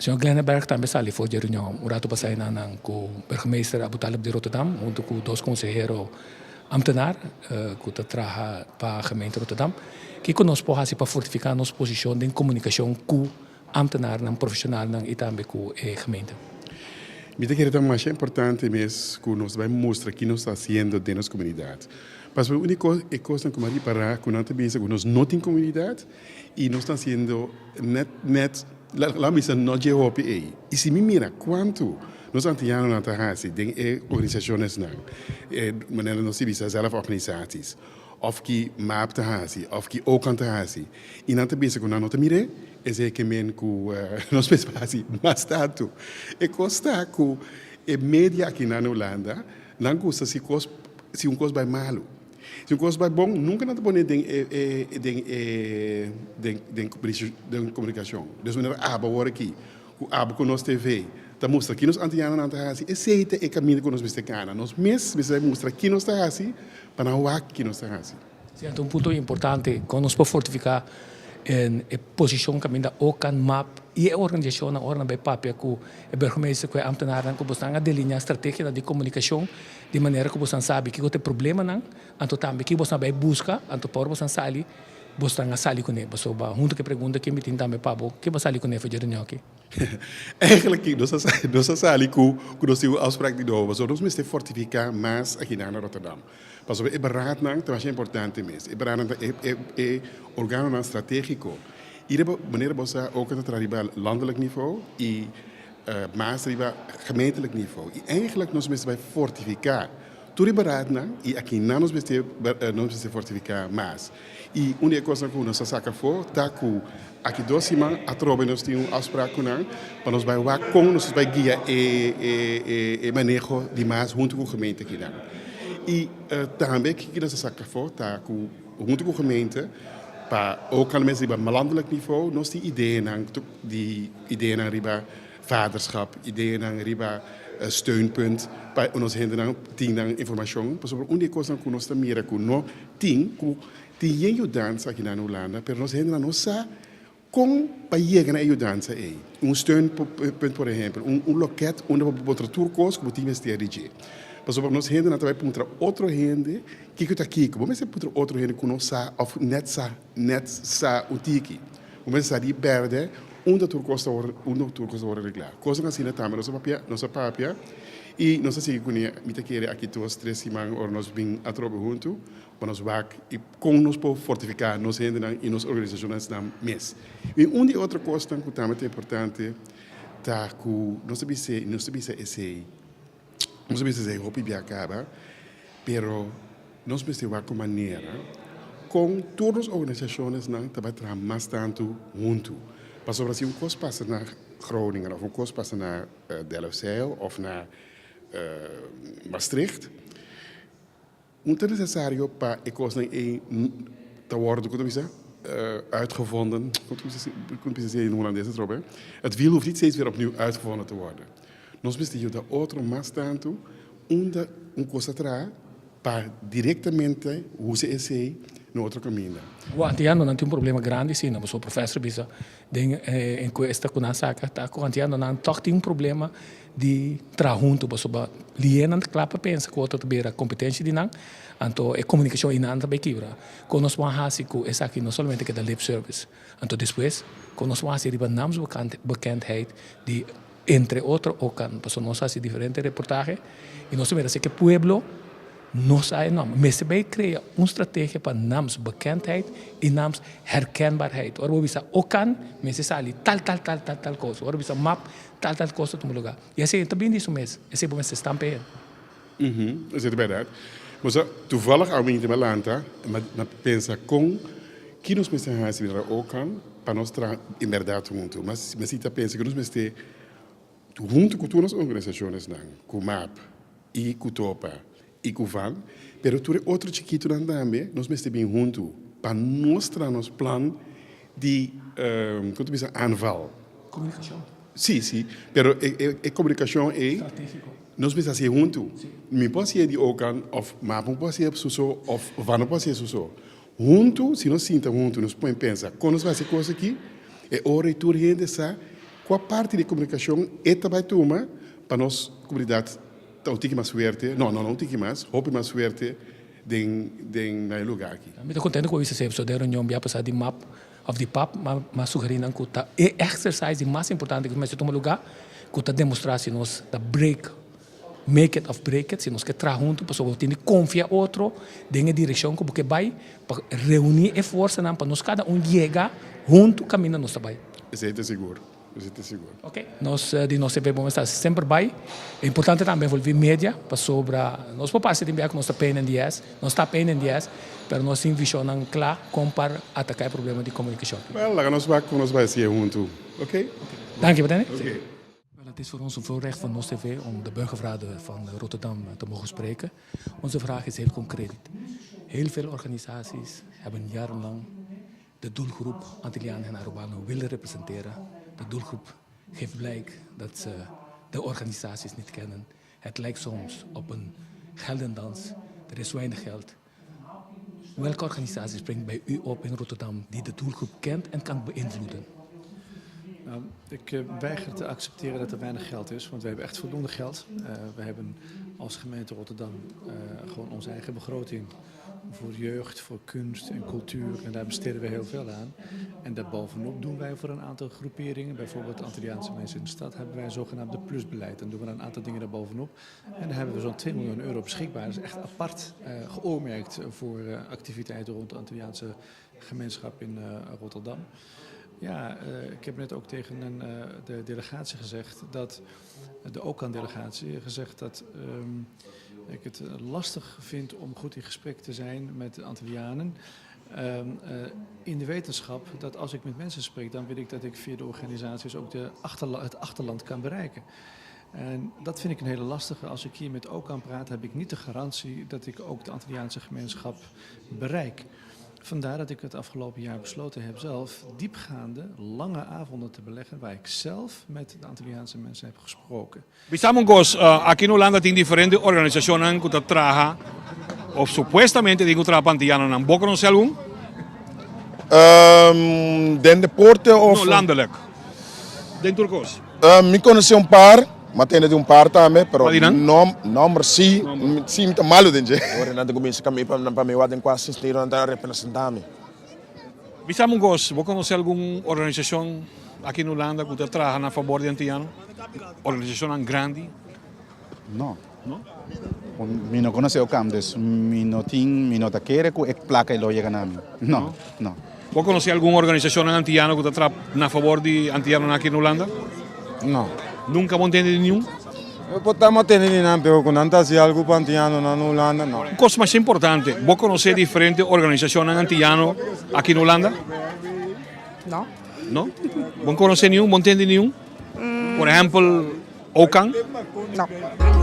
Senhor Glenneberg também sali voor de reunião. O rato passei com o burgemeester Abu Talib de Rotterdam, junto com dois conselheiros ambtenaar, que trabalha para a gemeente Rotterdam, que conosco pode para fortificar nossa posição de comunicação com ambtenaar, profissional e também com a gemeente. Me que é mais importante mesmo que nós vamos mostrar que nós está fazendo dentro das comunidades. Mas a única coisa que nós para que nós também que nós não tem comunidade e nós estamos fazendo net lá mesmo não de Europa e se me mira quanto nós antigamente na terraça de organizações não maneira nós se visa zelf organisaties of que map terraça of que ook aan terraça e não também que nós não mire é que men que nós pensamos mas tanto e costa que a média aqui na Holanda não custa se coisa vai malo. Se um coisa vai bom, nunca nada bom de comunicação. Dus wanneer aba hoor aqui, o aba com nós TV, tá mostra que nós antianos na terra assim, esse é o caminho que nós mestecana. Nós mesmos mostra que nós terra assim, para não o que nós terra assim. Certo, ponto importante, quando nós podemos fortificar a posição que ainda o can map e a organização na ordem bij papia que o burgemeester que ambtenaren que buscam a delinhar estratégia de comunicação de maneira que buscam sabe que tem problema não, anto também que buscam vai buscar, anto por buscam sali, buscam a sali com ele, so ba junto que pergunta que me tem também pabo, que buscam sali com ele fazer reunião aqui. Eigenlijk nós sali com nós temos afspraak die doen, so nós mesmo fortificar mais aqui na Rotterdam. Pas op, beraad nang, dat is importante mesmo. Beraad é organo estratégico. Iedere manier bossa ook aan het arriba landelijk niveau en maas arriba gemeentelijk niveau. En eigenlijk nos mesmo bij fortificar. Toen beraad nang, e aqui na nos mesmo fortificar mais. E uma coisa que nós saca for, tá que aqui docima a trobe nós temos afspraak com nang, para nos vai waar com nos vai guia e manejo de mais junto com a gemeente aqui nang. E também que nós saca for, tá que junto com a gemeente pa ook aan mensen die op landelijk niveau nog die ideeën aan riba vaderschap, ideeën aan riba steunpunt, pa ons henden aan tien aan informatie. Pas op unie kost aan kunos te mira kuno tien ku die je ajudança aqui na Holanda, pero nos henden aan ossa com pa llegar na ajudança aí. Steunpunt por exemplo, loket onde botar turcos que botar investir. Pas op nos henden dat wij puntra outro hende que está aqui, vamos se puntra outro hende que nos sa of net sa utiki. Vamos sa di perde turcos hora reglar. Coisa assim na tama nossa papia e nossa sigue com mita querer aqui duas três semanas or nos bem a trobe junto, para nos vac e com nos por fortificar nos hende e nos organizações na mes. E outra coisa que também é importante tá que não se esse nós sabemos dizer roupa e acaba, pero nós precisamos de uma maneira com todas as organizações não trabalhar mais tanto junto. Mas sobre se coisa passa na Groningen of coisa passa na Delfzijl of na Maastricht, é necessário para a coisa te worden, como dizer, uitgevonden. Como dizer em holandês, het wiel hoeft niet steeds weer opnieuw uitgevonden te worden. Nós precisamos de outro mais tanto, onde coisa atrás, para diretamente usar esse no outro caminho. O antiano não tem problema grande, sim, mas o professor bisa em que está com a saca, tá com antiano não toch tem problema de trabalhar junto, mas sobre liena de clapa pensa que o outro beira competência de não, então é comunicação e não também quebra. Quando nós vamos fazer com essa aqui não somente que da lip service, então depois quando nós vamos fazer a bekendheid de entre outros, porque nós fazemos diferentes reportagens e nós sabemos que o pueblo não sabe nome. Mas se vai criar uma estratégia para nossa bekendheid e nossa herkenbaarheid. Ora, we zeggen ook mensen sali tal coisa. Ora, we zeggen map tal coisa no lugar. E assim também isso mesmo. Esse é bom se estampear. Dat is verdade. Mas toevallig ao in de landa, mas pensa com que nós precisamos fazer ook para nós em verdade junto. Mas se pensa que nós precisamos junto com todas as organizações, com o MAP e com o TOPA e com o VAN, pero tu outro chiquito também, nós estamos bem juntos para mostrar nosso plano de como diz, aanval. Comunicação. Sim, pero a comunicação é estratégico. Nós precisamos ser juntos. Não pode ser de Okan, of MAP não pode ser so, of VAN não pode ser so. Juntos, se nós sintamos juntos, nós podemos pensar, quando nós fazemos coisa aqui, é hora e tudo gente sabe qual parte de comunicação é também toma para nós comunidade não tem mais suerte, não tem mais, hope mais suerte den na lugar aqui. Eu estou contente com isso, se der reunião bia passar de map of de pap, mas sugerindo que tá é exercise mais importante que mais toma lugar, que tá demonstrar se nós da break make it of break it, se nós que tra junto, pessoa tem que confiar outro, dengue direção que vai para reunir esforço para nós cada chegar junto caminhando nós também. Isso é seguro. Ok, nós de nós vamos estar sempre bem. É importante também envolver mídia para sobre nós podemos de que nós está pain in the ass, nós está pain in the ass, mas nós envisionamos claro como para atacar o problema de comunicação. Wel, laten we bij zien junto, oké? Dank je, Benny. Het is voor ons een voorrecht van ons TV om de burgervragen van Rotterdam te mogen spreken. Onze vraag is heel concreet. Heel veel organisaties hebben jarenlang de doelgroep Antillianen en Arubanen willen representeren. De doelgroep geeft blijk dat ze de organisaties niet kennen. Het lijkt soms op een geldendans. Er is weinig geld. Welke organisatie springt bij u op in Rotterdam die de doelgroep kent en kan beïnvloeden? Ik weiger te accepteren dat er weinig geld is, want we hebben echt voldoende geld. We hebben als gemeente Rotterdam gewoon onze eigen begroting voor jeugd, voor kunst en cultuur. En daar besteden we heel veel aan. En daarbovenop doen wij voor een aantal groeperingen, bijvoorbeeld Antilliaanse mensen in de stad, hebben wij een zogenaamde plusbeleid. Dan doen we een aantal dingen daarbovenop. En dan hebben we zo'n 2 miljoen euro beschikbaar. Dat is echt apart geoormerkt voor activiteiten rond de Antilliaanse gemeenschap in Rotterdam. Ja, ik heb net ook tegen de delegatie gezegd, de OCAN-delegatie, gezegd dat ik het lastig vind om goed in gesprek te zijn met de Antillianen. In de wetenschap dat als ik met mensen spreek, dan wil ik dat ik via de organisaties ook het achterland kan bereiken. En dat vind ik een hele lastige. Als ik hier met OCAN praat, heb ik niet de garantie dat ik ook de Antilliaanse gemeenschap bereik. Vandaar dat ik het afgelopen jaar besloten heb zelf diepgaande, lange avonden te beleggen waar ik zelf met de Antilliaanse mensen heb gesproken. Estamos aqui no Holanda tem diferentes organizações que trabalham ou supostamente tem que trabalhar antillianos. Não vou conhecer algum? Den de poorten of... No, landelijk. Den Turcos. Mi conheci par, mas tem de par também, pero Madinan? não sim muito malo dentro. Ora nada começa a caminhar para mim, quase assistir a representar-me. Estamos vou conhecer alguma organização aqui no Holanda que trabalha a favor de antillianos? Organização grande? No. No? Mi no conoce o cam, dus mi no quiere que ek placa y lo llega a mí. No, no. Vou conhecer alguma organização antilliana que trabalha a favor de antillianos aqui no Holanda? No. Nunca vão entender nenhum? Potamos ter nenhum, pero quando andas algo pantiano na Holanda, não. Coisa mais importante, vou conhecer diferentes organizações antillianas aqui no Holanda? No. Não? Vão conhecer nenhum? Vão entender nenhum? Por exemplo, OCAN? No.